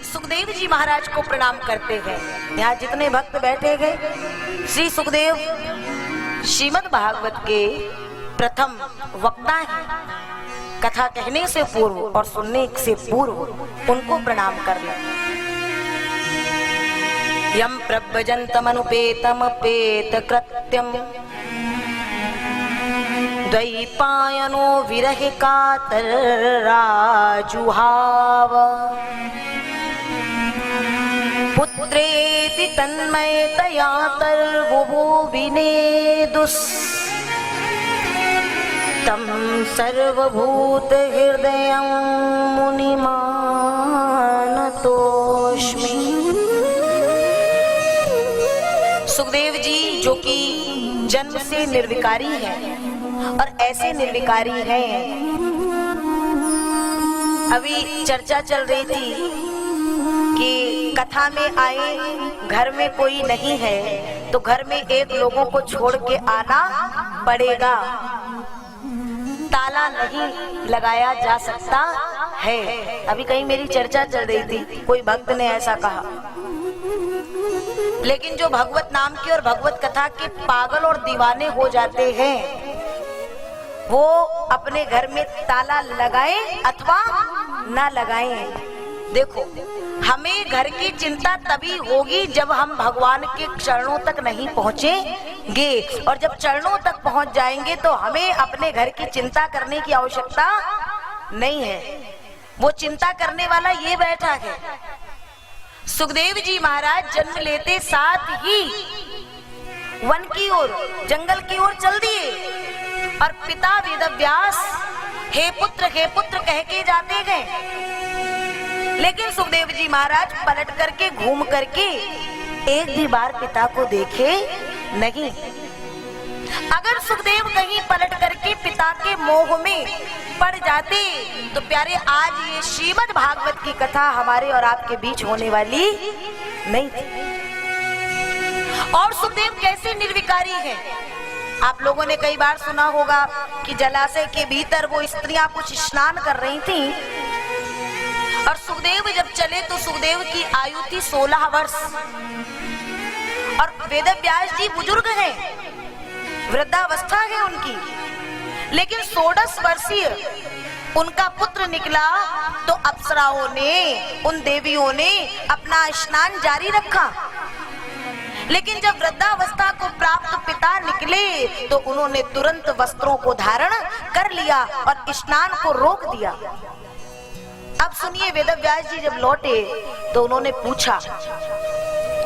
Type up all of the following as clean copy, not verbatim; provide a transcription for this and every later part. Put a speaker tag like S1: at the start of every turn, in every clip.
S1: सुखदेव जी महाराज को प्रणाम करते हैं। यहाँ जितने भक्त बैठे गए, श्री सुखदेव श्रीमद् भागवत के प्रथम वक्ता हैं। कथा कहने से पूर्व और सुनने से पूर्व उनको प्रणाम करना। यम प्रव्रजन्तमनुपेतमपेत कृत्यम द्वैपायनो विरह कातर राजुहाव पुत्रेति तन्मयतया तर्वुविनेदुस् तम सर्वभूत हृदयं मुनिमानतोस्मि। सुखदेव जी जो कि जन्म से निर्विकारी हैं और ऐसे निर्विकारी हैं, अभी चर्चा चल रही थी कि कथा में आए, घर में कोई नहीं है तो घर में एक लोगों को छोड़ के आना पड़ेगा, ताला नहीं लगाया जा सकता है। अभी कहीं मेरी चर्चा चल रही थी, कोई भक्त ने ऐसा कहा। लेकिन जो भगवत नाम की और भगवत कथा के पागल और दीवाने हो जाते हैं, वो अपने घर में ताला लगाएं अथवा ना लगाएं। देखो, हमें घर की चिंता तभी होगी जब हम भगवान के चरणों तक नहीं पहुंचेंगे, और जब चरणों तक पहुंच जाएंगे तो हमें अपने घर की चिंता करने की आवश्यकता नहीं है। वो चिंता करने वाला ये बैठा है। सुखदेव जी महाराज जन्म लेते साथ ही वन की ओर, जंगल की ओर चल दिए और पिता वेदव्यास हे पुत्र कह के जाते गए। लेकिन सुखदेव जी महाराज पलट करके घूम करके एक भी बार पिता को देखे नहीं। अगर सुखदेव कहीं पलट करके पिता के मोह में पड़ जाते तो प्यारे आज ये श्रीमद् भागवत की कथा हमारे और आपके बीच होने वाली नहीं थी। और सुखदेव कैसे निर्विकारी है, आप लोगों ने कई बार सुना होगा कि जलाशय के भीतर वो स्त्रियां कुछ स्नान कर रही थीं और सुखदेव जब चले तो सुखदेव की आयु थी 16 वर्ष और वेदव्यास जी बुजुर्ग हैं, वृद्धावस्था है उनकी। लेकिन 16 वर्षीय उनका पुत्र निकला तो अप्सराओं ने, उन देवियों ने अपना स्नान जारी रखा। लेकिन जब वृद्धावस्था को प्राप्त पिता निकले तो उन्होंने तुरंत वस्त्रों को धारण कर लिया और स्नान को रोक दिया। अब सुनिए, वेदव्यास जी जब लौटे तो उन्होंने पूछा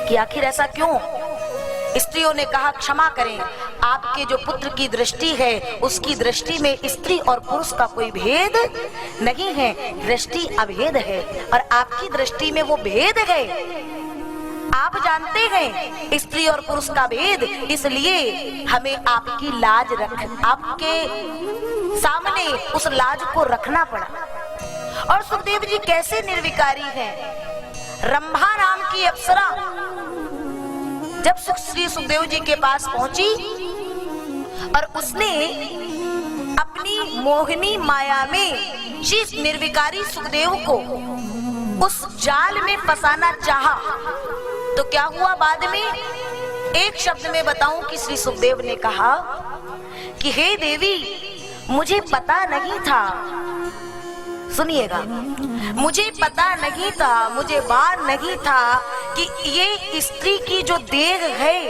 S1: कि आखिर ऐसा क्यों? स्त्रियों ने कहा, क्षमा करें, आपके जो पुत्र की दृष्टि है उसकी दृष्टि में स्त्री और पुरुष का कोई भेद नहीं है, दृष्टि अभेद है और आपकी दृष्टि में वो भेद है। आप जानते हैं स्त्री और पुरुष का भेद, इसलिए हमें आपकी लाज आपके सामने उस लाज को रखना पड़ा। और सुखदेव जी कैसे निर्विकारी हैं। रंभा नाम की अप्सरा जब श्री सुखदेव जी के पास पहुंची और उसने अपनी मोहिनी माया में श्री निर्विकारी सुखदेव को उस जाल में फंसाना चाहा तो क्या हुआ? बाद में एक शब्द में बताऊं कि श्री सुखदेव ने कहा कि हे देवी, मुझे पता नहीं था, सुनिएगा, मुझे पता नहीं था, मुझे भान नहीं था कि ये स्त्री की जो देह है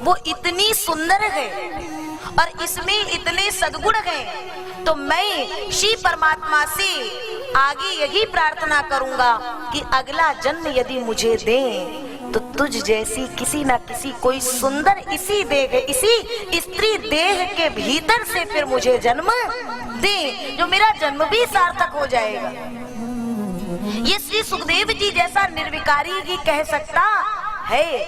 S1: वो इतनी सुंदर है और इसमें इतने सद्गुण हैं। तो मैं श्री परमात्मा से आगे यही प्रार्थना करूंगा कि अगला जन्म यदि मुझे दें तो तुझ जैसी किसी ना किसी कोई सुंदर इसी देह, इसी स्त्री देह के भीतर से फिर मुझे जन्म दे, जो मेरा जन्म भी सार्थक हो जाएगा। ये श्री सुखदेव जी जैसा निर्विकारी ही कह सकता है,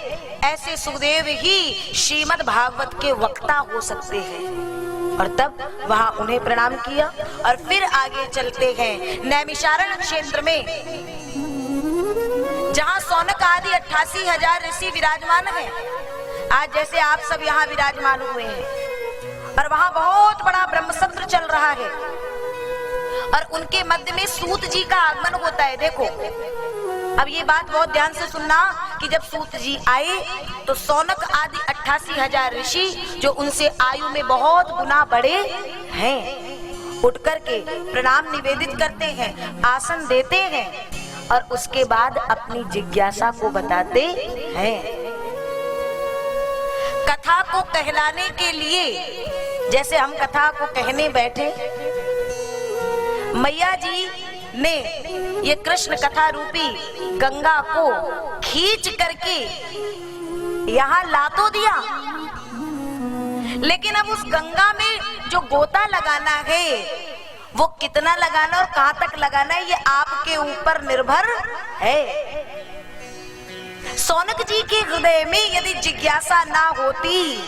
S1: ऐसे सुखदेव ही श्रीमद् भागवत के वक्ता हो सकते हैं। और तब वहां उन्हें प्रणाम किया और फिर आगे चलते हैं नैमिषारण्य क्षेत्र में, जहां सौनक आदि 88,000 ऋषि विराजमान हैं। आज जैसे आप सब यहाँ विराजमान हुए हैं और वहां बहुत बड़ा ब्रह्मसत्र चल रहा है और उनके मध्य में सूत जी का आगमन होता है। देखो, अब ये बात बहुत ध्यान से सुनना कि जब सूत जी आए तो सौनक आदि 88,000 ऋषि जो उनसे आयु में बहुत गुना बड़े हैं, उठ करके प्रणाम निवेदित करते हैं, आसन देते हैं और उसके बाद अपनी जिज्ञासा को बताते हैं। कथा को कहलाने के लिए जैसे हम कथा को कहने बैठे, मैया जी ने ये कृष्ण कथा रूपी गंगा को खींच करके यहाँ ला तो दिया, लेकिन अब उस गंगा में जो गोता लगाना है वो कितना लगाना और कहां तक लगाना है ये आपके ऊपर निर्भर है। सौनक जी के हृदय में यदि जिज्ञासा ना होती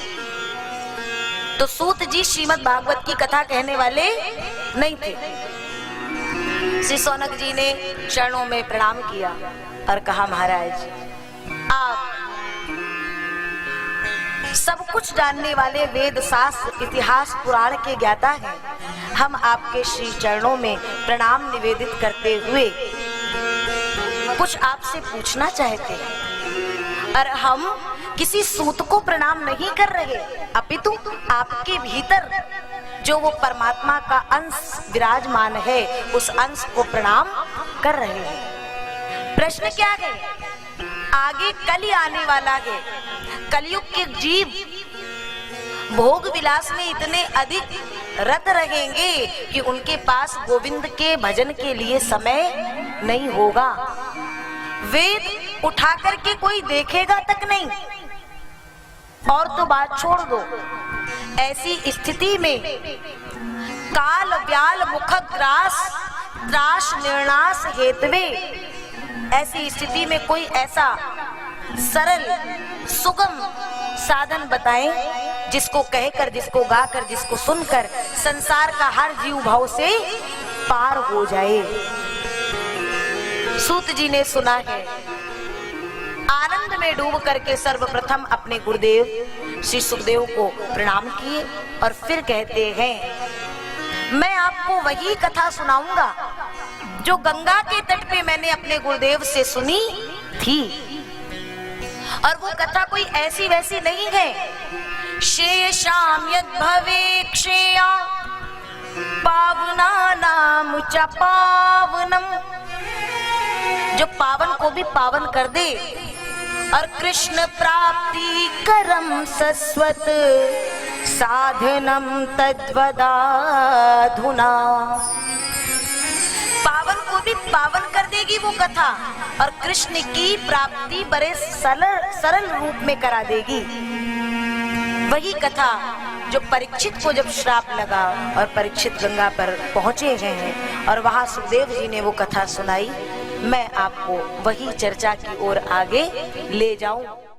S1: तो सूत जी श्रीमद् भागवत की कथा कहने वाले नहीं थे। श्री सौनक जी ने चरणों में प्रणाम किया और कहा, महाराज आप सब कुछ जानने वाले, वेद शास्त्र इतिहास पुराण के ज्ञाता हैं, हम आपके श्री चरणों में प्रणाम निवेदित करते हुए कुछ आपसे पूछना चाहते हैं। और हम किसी सूत को प्रणाम नहीं कर रहे, अपितु आपके भीतर जो वो परमात्मा का अंश विराजमान है उस अंश को प्रणाम कर रहे हैं। प्रश्न क्या है? आगे कल आने वाला है, कलयुग के जीव भोग विलास में इतने अधिक रत रहेंगे कि उनके पास गोविंद के भजन के लिए समय नहीं होगा। वेद उठा करके कोई देखेगा तक नहीं, और तो बात छोड़ दो। ऐसी स्थिति में काल व्याल मुख ग्रास त्रास निर्णास हेतवे, ऐसी स्थिति में कोई ऐसा सरल सुगम साधन बताएं जिसको कहकर, जिसको गाकर, जिसको सुनकर संसार का हर जीव भाव से पार हो जाए। सूत जी ने सुना है, आनंद में डूब करके सर्वप्रथम अपने गुरुदेव श्री सुखदेव को प्रणाम किए और फिर कहते हैं, मैं आपको वही कथा सुनाऊंगा जो गंगा के तट पे मैंने अपने गुरुदेव से सुनी थी। और वो कथा कोई ऐसी वैसी नहीं है। शेषाम यद भवे क्षेया पावना नाम च पावनम, जो पावन को भी पावन कर दे। और कृष्ण प्राप्ति करम सस्वत साधनम तद्वदाधुना, पावन को भी पावन कर देगी वो कथा और कृष्ण की प्राप्ति बड़े सरल रूप में करा देगी। वही कथा जो परीक्षित को जब श्राप लगा और परीक्षित गंगा पर पहुंचे हैं और वहां सुखदेव जी ने वो कथा सुनाई, मैं आपको वही चर्चा की ओर आगे ले जाऊं।